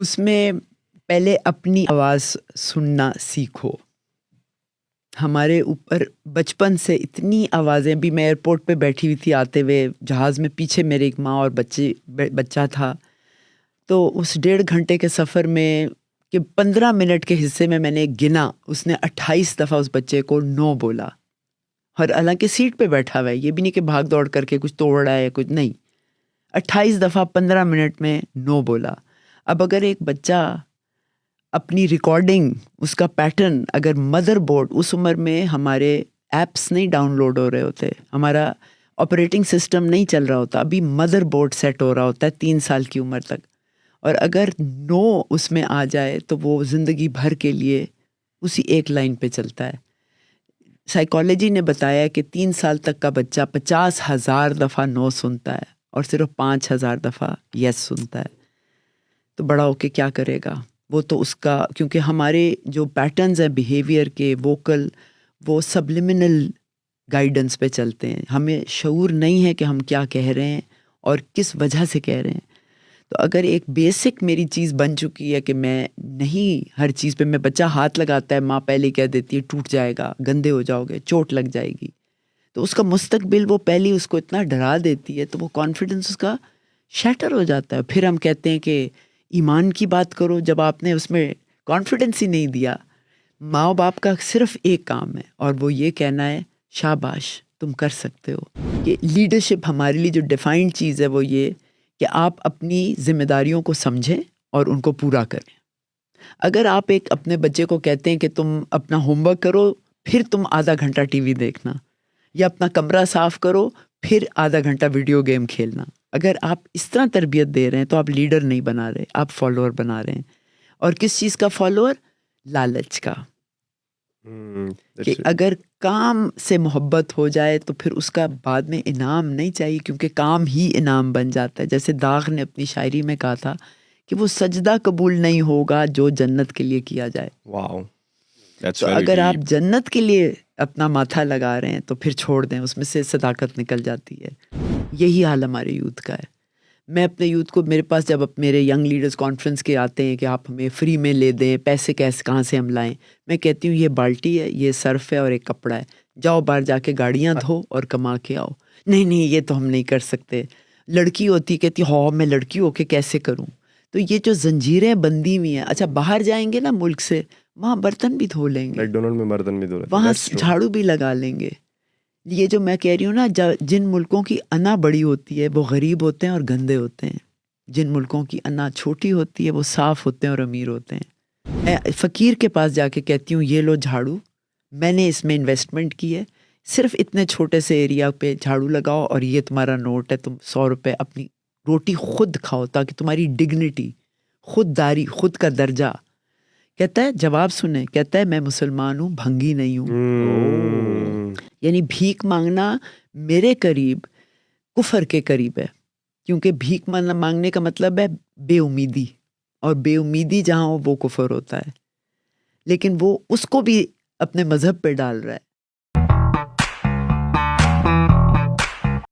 اس میں پہلے اپنی آواز سننا سیکھو. ہمارے اوپر بچپن سے اتنی آوازیں بھی. میں ایئرپورٹ پہ بیٹھی ہوئی تھی آتے ہوئے جہاز میں، پیچھے میرے ایک ماں اور بچہ تھا. تو اس 1.5 گھنٹے کے سفر میں کہ 15 منٹ کے حصے میں نے گنا، اس نے 28 دفعہ اس بچے کو نو بولا. اور حالانکہ سیٹ پہ بیٹھا ہوا ہے، یہ بھی نہیں کہ بھاگ دوڑ کر کے کچھ توڑ رہا ہے یا کچھ نہیں. 28 دفعہ 15 منٹ میں نو بولا. اب اگر ایک بچہ اپنی ریکارڈنگ، اس کا پیٹرن، اگر مدر بورڈ اس عمر میں ہمارے ایپس نہیں ڈاؤن لوڈ ہو رہے ہوتے، ہمارا آپریٹنگ سسٹم نہیں چل رہا ہوتا، ابھی مدر بورڈ سیٹ ہو رہا ہوتا ہے 3 سال کی عمر تک، اور اگر نو اس میں آ جائے تو وہ زندگی بھر کے لیے اسی ایک لائن پہ چلتا ہے. سائیکالوجی نے بتایا کہ 3 سال تک کا بچہ 50,000 دفعہ نو سنتا ہے اور صرف 5,000 دفعہ یس سنتا ہے. تو بڑا ہو کے کیا کرے گا وہ؟ تو اس کا، کیونکہ ہمارے جو پیٹرنز ہیں بیہیویئر کے، ووکل، وہ سبلیمنل گائیڈنس پہ چلتے ہیں. ہمیں شعور نہیں ہے کہ ہم کیا کہہ رہے ہیں اور کس وجہ سے کہہ رہے ہیں. تو اگر ایک بیسک میری چیز بن چکی ہے کہ میں نہیں، ہر چیز پہ میں، بچہ ہاتھ لگاتا ہے، ماں پہلے کہہ دیتی ہے ٹوٹ جائے گا، گندے ہو جاؤ گے، چوٹ لگ جائے گی، تو اس کا مستقبل وہ پہلی اس کو اتنا ڈرا دیتی ہے، تو وہ کانفیڈنس اس کا شیٹر ہو جاتا ہے. پھر ہم کہتے ہیں کہ ایمان کی بات کرو، جب آپ نے اس میں کانفیڈنس ہی نہیں دیا. ماں باپ کا صرف ایک کام ہے اور وہ یہ کہنا ہے شاباش تم کر سکتے ہو. کہ لیڈرشپ ہمارے لیے جو ڈیفائنڈ چیز ہے وہ یہ کہ آپ اپنی ذمہ داریوں کو سمجھیں اور ان کو پورا کریں. اگر آپ ایک اپنے بچے کو کہتے ہیں کہ تم اپنا ہوم ورک کرو پھر تم آدھا گھنٹہ ٹی وی دیکھنا، یا اپنا کمرہ صاف کرو پھر آدھا گھنٹہ ویڈیو گیم کھیلنا، اگر آپ اس طرح تربیت دے رہے ہیں تو آپ لیڈر نہیں بنا رہے، آپ فالوور بنا رہے ہیں. اور کس چیز کا فالوور؟ لالچ کا. کہ اگر کام سے محبت ہو جائے تو پھر اس کا بعد میں انعام نہیں چاہیے، کیونکہ کام ہی انعام بن جاتا ہے. جیسے داغ نے اپنی شاعری میں کہا تھا کہ وہ سجدہ قبول نہیں ہوگا جو جنت کے لیے کیا جائے. واو، تو اگر آپ جنت کے لیے اپنا ماتھا لگا رہے ہیں تو پھر چھوڑ دیں، اس میں سے صداقت نکل جاتی ہے. یہی حال ہمارے یوتھ کا ہے. میں اپنے یوتھ کو، میرے پاس جب میرے ینگ لیڈرز کانفرنس کے آتے ہیں کہ آپ ہمیں فری میں لے دیں، پیسے کیسے کہاں سے ہم لائیں، میں کہتی ہوں یہ بالٹی ہے، یہ صرف ہے اور ایک کپڑا ہے، جاؤ باہر جا کے گاڑیاں دھو اور کما کے آؤ. نہیں یہ تو ہم نہیں کر سکتے. لڑکی ہوتی کہتی ہاں میں لڑکی ہو کے کیسے کروں. تو یہ جو زنجیریں بندی ہوئی ہیں، اچھا باہر جائیں گے نا ملک سے، وہاں برتن بھی دھو لیں گے، میک ڈونلڈ میں برتن بھی دھو لیں گے، وہاں جھاڑو بھی لگا لیں گے. یہ جو میں کہہ رہی ہوں نا، جن ملکوں کی انا بڑی ہوتی ہے وہ غریب ہوتے ہیں اور گندے ہوتے ہیں. جن ملکوں کی انا چھوٹی ہوتی ہے وہ صاف ہوتے ہیں اور امیر ہوتے ہیں. میں فقیر کے پاس جا کے کہتی ہوں یہ لو جھاڑو، میں نے اس میں انویسٹمنٹ کی ہے، صرف اتنے چھوٹے سے ایریا پہ جھاڑو لگاؤ اور یہ تمہارا نوٹ ہے، تم 100 روپے اپنی روٹی خود کھاؤ تاکہ تمہاری ڈگنیٹی، خود داری، خود کا درجہ. کہتا ہے جواب سنیں، کہتا ہے میں مسلمان ہوں، بھنگی نہیں ہوں. یعنی بھیک مانگنا میرے قریب کفر کے قریب ہے، کیونکہ بھیک مانگنے کا مطلب ہے بے امیدی، اور بے امیدی جہاں ہو وہ کفر ہوتا ہے. لیکن وہ اس کو بھی اپنے مذہب پہ ڈال رہا ہے.